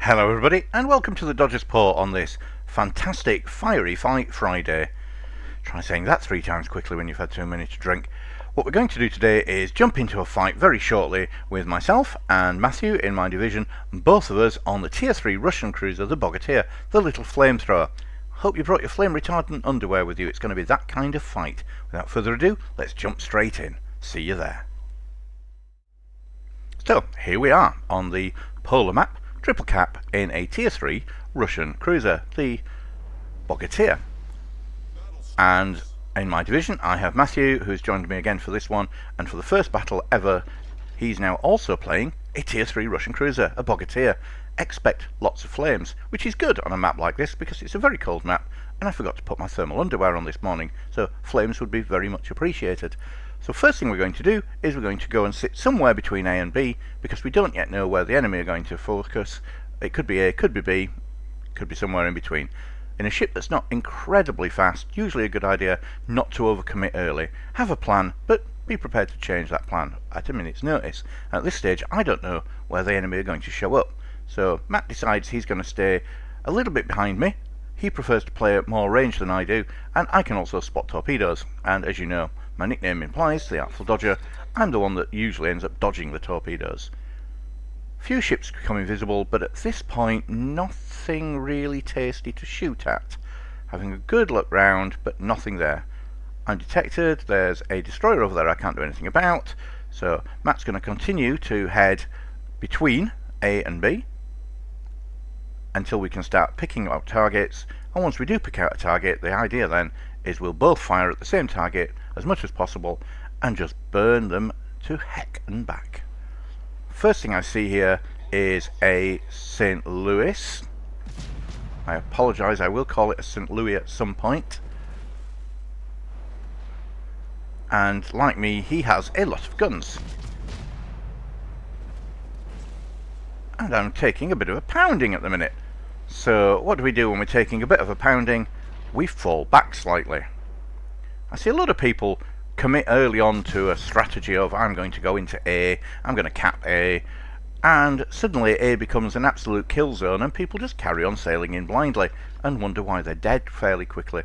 Hello everybody and welcome to the Dodger's Paw on this fantastic fiery fight Friday. Try saying that 3 times quickly when you've had too many to drink. What we're going to do today is jump into a fight very shortly with myself and Matthew in my division, both of us on the tier 3 Russian cruiser, the Bogatyr, the little flamethrower. Hope you brought your flame retardant underwear with you, it's going to be that kind of fight. Without further ado, let's jump straight in. See you there. So, here we are on the polar map, triple cap in a tier 3 Russian cruiser, the Bogatyr. And in my division I have Matthew, who's joined me again for this one, and for the first battle ever he's now also playing a tier 3 Russian cruiser, a Bogatyr. Expect lots of flames, which is good on a map like this because it's a very cold map and I forgot to put my thermal underwear on this morning, so flames would be very much appreciated. So first thing we're going to do is we're going to go and sit somewhere between A and B, because we don't yet know where the enemy are going to focus. It could be A, could be B, could be somewhere in between. In a ship that's not incredibly fast, usually a good idea not to overcommit early. Have a plan, but be prepared to change that plan at a minute's notice. At this stage I don't know where the enemy are going to show up, so Matt decides he's going to stay a little bit behind me. He prefers to play at more range than I do, and I can also spot torpedoes, and as you know, my nickname implies, the Artful Dodger, I'm the one that usually ends up dodging the torpedoes. Few ships become invisible, but at this point nothing really tasty to shoot at. Having a good look round, but nothing there. I'm detected, there's a destroyer over there I can't do anything about, so Matt's going to continue to head between A and B until we can start picking out targets, and once we do pick out a target, the idea then is we'll both fire at the same target as much as possible and just burn them to heck and back. First thing I see here is a St. Louis. I apologise, I will call it a St. Louis at some point. And like me, he has a lot of guns. And I'm taking a bit of a pounding at the minute. So what do we do when we're taking a bit of a pounding? We fall back slightly. I see a lot of people commit early on to a strategy of I'm going to go into A, I'm going to cap A, and suddenly A becomes an absolute kill zone and people just carry on sailing in blindly and wonder why they're dead fairly quickly.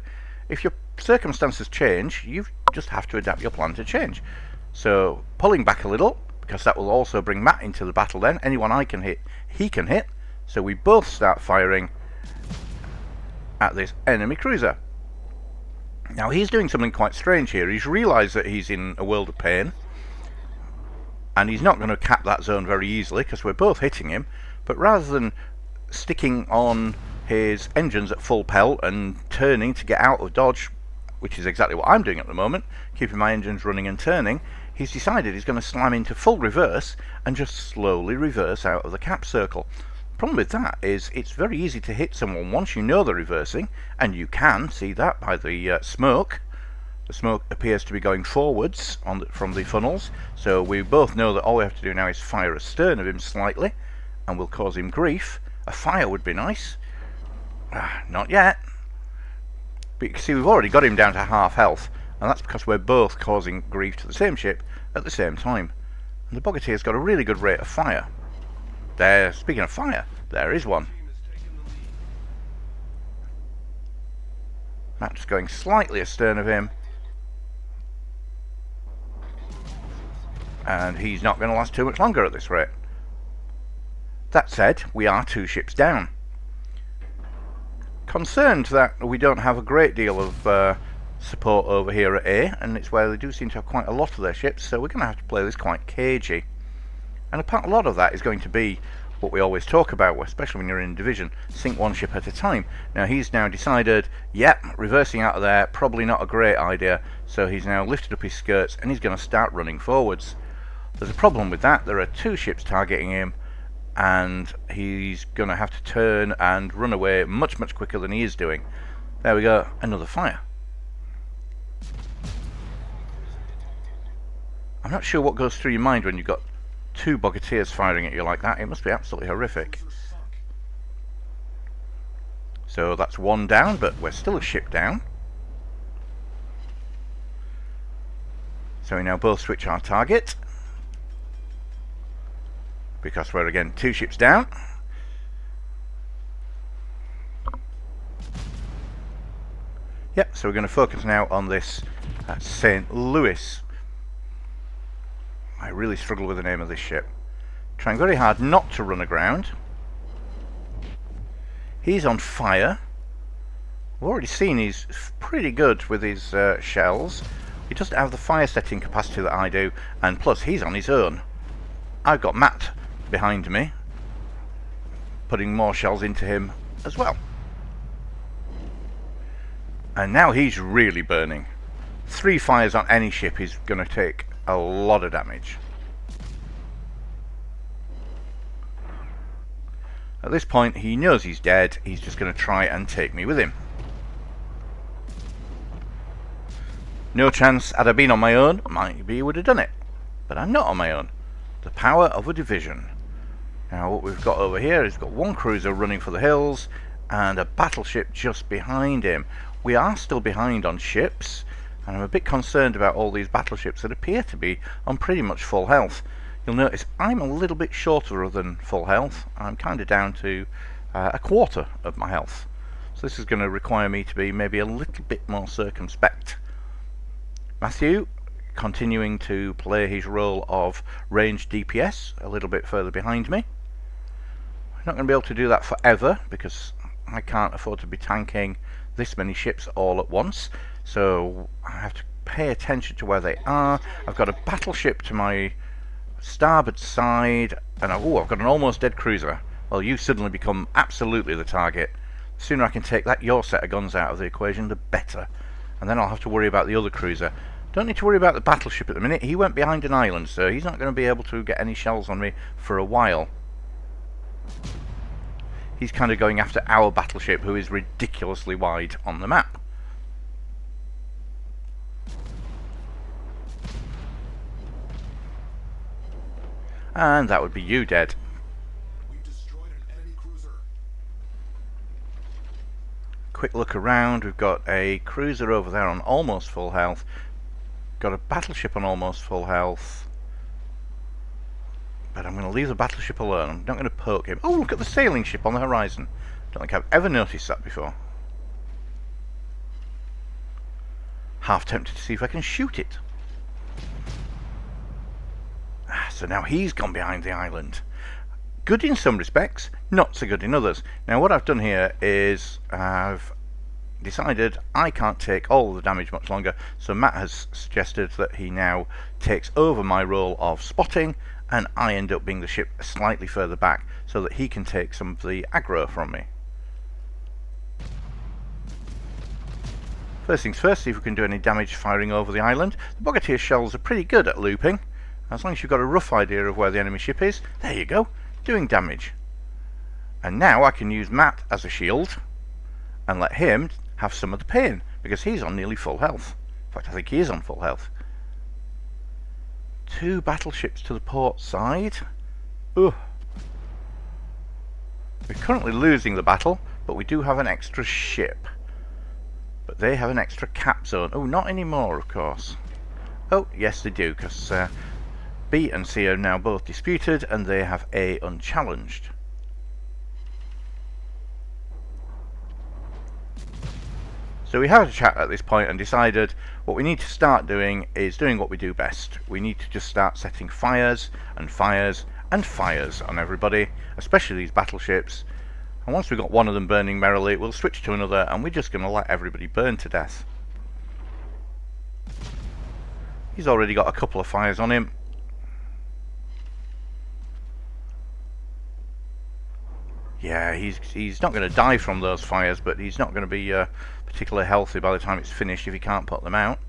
If your circumstances change, you just have to adapt your plan to change. So pulling back a little, because that will also bring Matt into the battle then. Anyone I can hit, he can hit. So we both start firing at this enemy cruiser. Now he's doing something quite strange here. He's realised that he's in a world of pain, and he's not going to cap that zone very easily because we're both hitting him. But rather than sticking on his engines at full pelt and turning to get out of dodge, which is exactly what I'm doing at the moment, keeping my engines running and turning, he's decided he's going to slam into full reverse and just slowly reverse out of the cap circle. The problem with that is it's very easy to hit someone once you know they're reversing, and you can see that by the smoke. The smoke appears to be going forwards from the funnels, so we both know that all we have to do now is fire astern of him slightly and we'll cause him grief. A fire would be nice. Not yet. But you can see we've already got him down to half health, and that's because we're both causing grief to the same ship at the same time. And the Bogatyr's got a really good rate of fire. There, speaking of fire, there is one. Matt's going slightly astern of him, and he's not going to last too much longer at this rate. That said, we are 2 ships down. Concerned that we don't have a great deal of support over here at A, and it's where they do seem to have quite a lot of their ships, so we're going to have to play this quite cagey. And a lot of that is going to be what we always talk about, especially when you're in division, sink one ship at a time. Now he's now decided, yep, reversing out of there, probably not a great idea, so he's now lifted up his skirts and he's going to start running forwards. There's a problem with that. There are 2 ships targeting him, and he's going to have to turn and run away much quicker than he is doing. There we go, another fire. I'm not sure what goes through your mind when you've got 2 Bogatyrs firing at you like that. It must be absolutely horrific. So that's 1 down, but we're still a ship down. So we now both switch our target, because we're again 2 ships down. Yep, so we're going to focus now on this St. Louis. I really struggle with the name of this ship. Trying very hard not to run aground. He's on fire. We've already seen he's pretty good with his shells. He doesn't have the fire setting capacity that I do, and plus he's on his own. I've got Matt behind me, putting more shells into him as well. And now he's really burning. 3 fires on any ship is going to take a lot of damage. At this point he knows he's dead, he's just going to try and take me with him. No chance, had I been on my own, maybe he would have done it. But I'm not on my own. The power of a division. Now what we've got over here is got 1 cruiser running for the hills and a battleship just behind him. We are still behind on ships, and I'm a bit concerned about all these battleships that appear to be on pretty much full health. You'll notice I'm a little bit shorter than full health. I'm kind of down to a quarter of my health. So this is going to require me to be maybe a little bit more circumspect. Matthew continuing to play his role of ranged DPS a little bit further behind me. I'm not going to be able to do that forever because I can't afford to be tanking this many ships all at once, so I have to pay attention to where they are. I've got a battleship to my starboard side, and I've got an almost dead cruiser. Well, you suddenly become absolutely the target. The sooner I can take your set of guns out of the equation, the better. And then I'll have to worry about the other cruiser. Don't need to worry about the battleship at the minute. He went behind an island, so he's not going to be able to get any shells on me for a while. He's kind of going after our battleship, who is ridiculously wide on the map. And that would be you dead. We've destroyed an enemy cruiser. Quick look around. We've got a cruiser over there on almost full health. Got a battleship on almost full health. But I'm going to leave the battleship alone. I'm not going to poke him. Oh, look at the sailing ship on the horizon. Don't think I've ever noticed that before. Half tempted to see if I can shoot it. So now he's gone behind the island. Good in some respects, not so good in others. Now what I've done here is I've decided I can't take all of the damage much longer, so Matt has suggested that he now takes over my role of spotting, and I end up being the ship slightly further back so that he can take some of the aggro from me. First things first, see if we can do any damage firing over the island. The Bogatir shells are pretty good at looping. As long as you've got a rough idea of where the enemy ship is, there you go, doing damage. And now I can use Matt as a shield and let him have some of the pain, because he's on nearly full health. In fact, I think he is on full health. 2 battleships to the port side. Ugh. We're currently losing the battle, but we do have an extra ship. But they have an extra cap zone. Oh, not anymore, of course. Oh, yes they do, because B and C are now both disputed, and they have A unchallenged. So we had a chat at this point and decided what we need to start doing is doing what we do best. We need to just start setting fires and fires and fires on everybody, especially these battleships. And once we've got one of them burning merrily, we'll switch to another, and we're just going to let everybody burn to death. He's already got a couple of fires on him. Yeah, he's not going to die from those fires, but he's not going to be particularly healthy by the time it's finished if he can't put them out.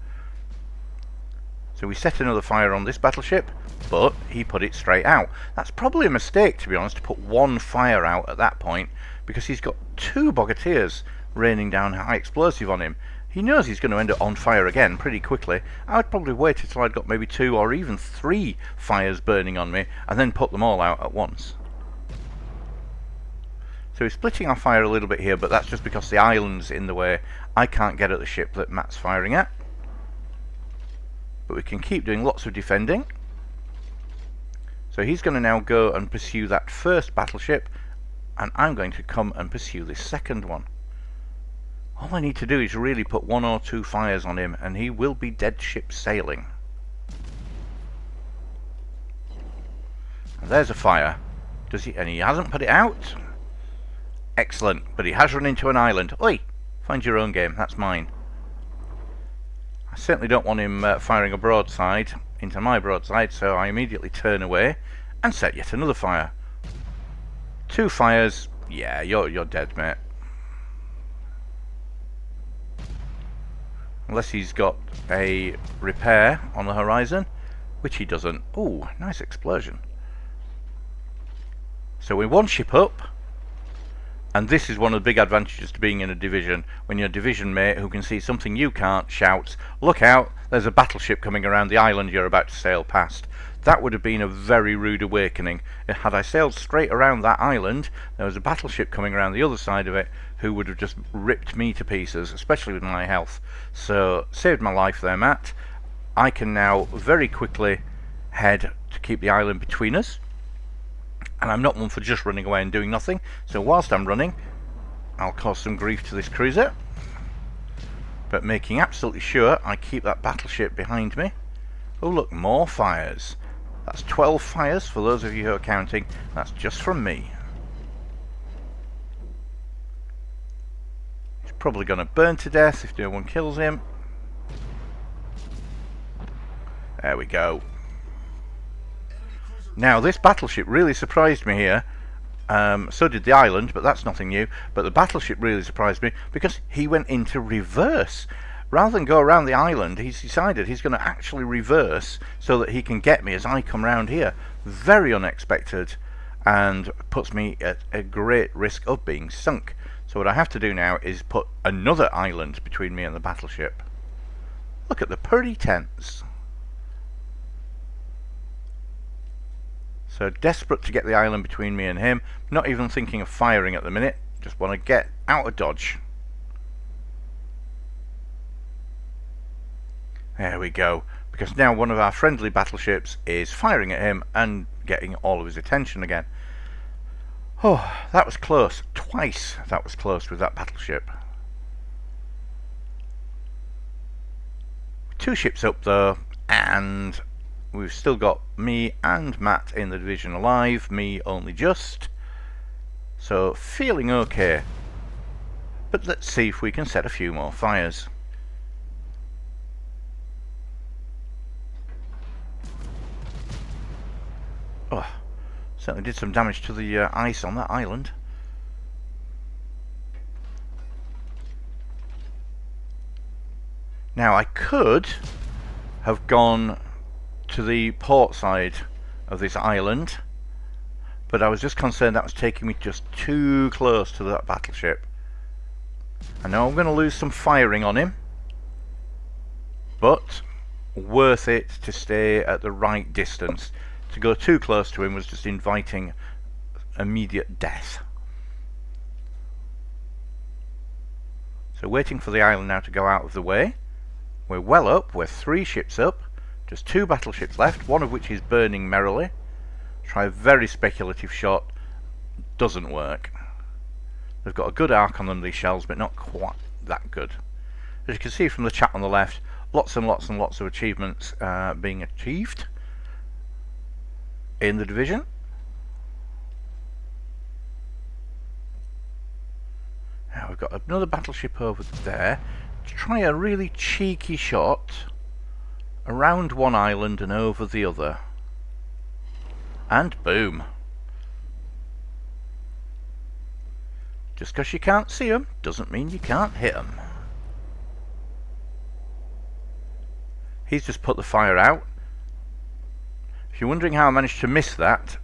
So we set another fire on this battleship, but he put it straight out. That's probably a mistake, to be honest, to put 1 fire out at that point, because he's got 2 Bogatirs raining down high explosive on him. He knows he's going to end up on fire again pretty quickly. I would probably wait until I'd got maybe 2 or even 3 fires burning on me, and then put them all out at once. So we're splitting our fire a little bit here, but that's just because the island's in the way. I can't get at the ship that Matt's firing at. But we can keep doing lots of defending. So he's going to now go and pursue that first battleship, and I'm going to come and pursue this second one. All I need to do is really put 1 or 2 fires on him, and he will be dead ship sailing. And there's a fire. Does he? And he hasn't put it out. Excellent, but he has run into an island. Oi! Find your own game, that's mine. I certainly don't want him firing a broadside into my broadside, so I immediately turn away and set yet another fire. 2 fires. Yeah, you're dead, mate. Unless he's got a repair on the horizon, which he doesn't. Ooh, nice explosion. So we're 1 ship up, and this is one of the big advantages to being in a division. When your division mate, who can see something you can't, shouts, "Look out, there's a battleship coming around the island you're about to sail past." That would have been a very rude awakening. Had I sailed straight around that island, there was a battleship coming around the other side of it who would have just ripped me to pieces, especially with my health. So, saved my life there, Matt. I can now very quickly head to keep the island between us. And I'm not one for just running away and doing nothing. So whilst I'm running, I'll cause some grief to this cruiser. But making absolutely sure I keep that battleship behind me. Oh look, more fires. That's 12 fires for those of you who are counting. That's just from me. He's probably going to burn to death if no one kills him. There we go. Now this battleship really surprised me here. So did the island, but that's nothing new. But the battleship really surprised me because he went into reverse. Rather than go around the island, he's decided he's going to actually reverse so that he can get me as I come round here. Very unexpected, and puts me at a great risk of being sunk. So what I have to do now is put another island between me and the battleship. Look at the pretty tents. So desperate to get the island between me and him. Not even thinking of firing at the minute. Just want to get out of dodge. There we go. Because now one of our friendly battleships is firing at him and getting all of his attention again. Oh, that was close. Twice that was close with that battleship. 2 ships up though, and we've still got me and Matt in the division alive, me only just. So feeling okay. But let's see if we can set a few more fires. Oh, certainly did some damage to the ice on that island. Now I could have gone to the port side of this island, but I was just concerned that was taking me just too close to that battleship. I know I'm going to lose some firing on him, but worth it to stay at the right distance. To go too close to him was just inviting immediate death. So waiting for the island now to go out of the way. We're well up, we're 3 ships up. Just 2 battleships left, one of which is burning merrily. Try a very speculative shot. Doesn't work. They've got a good arc on them, these shells, but not quite that good. As you can see from the chat on the left, lots and lots and lots of achievements being achieved in the division. Now we've got another battleship over there. To try a really cheeky shot around one island and over the other. And boom. Just because you can't see them doesn't mean you can't hit them. He's just put the fire out. If you're wondering how I managed to miss that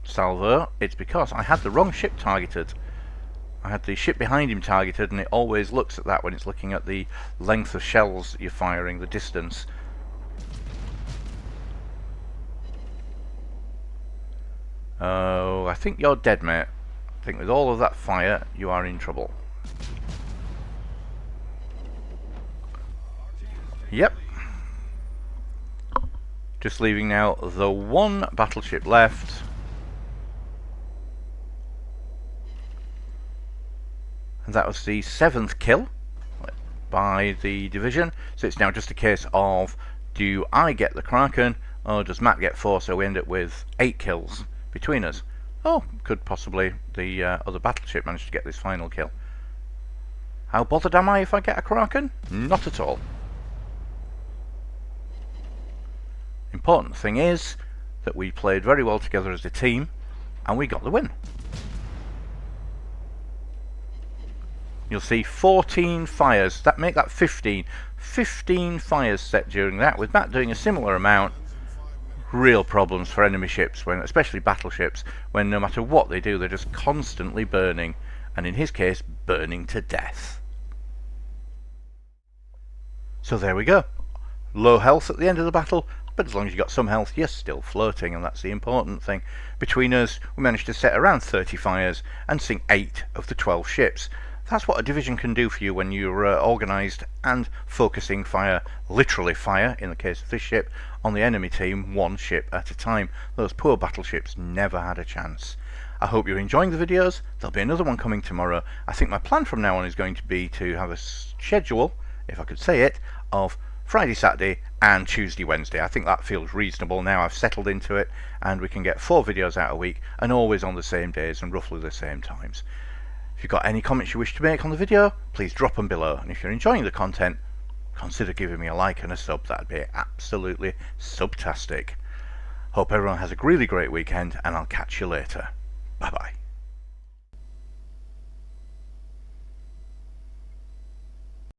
salvo, it's because I had the wrong ship targeted. I had the ship behind him targeted, and it always looks at that when it's looking at the length of shells that you're firing, the distance. Oh, I think you're dead, mate. I think with all of that fire, you are in trouble. Yep. Just leaving now the 1 battleship left. And that was the 7th kill by the division, so it's now just a case of, do I get the Kraken or does Matt get 4, so we end up with 8 kills between us. Oh, could possibly the other battleship manage to get this final kill. How bothered am I if I get a Kraken? Not at all. Important thing is that we played very well together as a team and we got the win. You'll see 14 fires, that make that 15. 15 fires set during that, with Matt doing a similar amount. Real problems for enemy ships, when, especially battleships, when no matter what they do, they're just constantly burning, and in his case, burning to death. So there we go. Low health at the end of the battle, but as long as you got some health, you're still floating, and that's the important thing. Between us, we managed to set around 30 fires and sink 8 of the 12 ships. That's what a division can do for you when you're organised and focusing fire, literally fire, in the case of this ship, on the enemy team, one ship at a time. Those poor battleships never had a chance. I hope you're enjoying the videos. There'll be another one coming tomorrow. I think my plan from now on is going to be to have a schedule, if I could say it, of Friday, Saturday and Tuesday, Wednesday. I think that feels reasonable now. I've settled into it and we can get 4 videos out a week and always on the same days and roughly the same times. If you've got any comments you wish to make on the video, please drop them below, and if you're enjoying the content, consider giving me a like and a sub. That'd be absolutely subtastic. Hope everyone has a really great weekend, and I'll catch you later. Bye bye.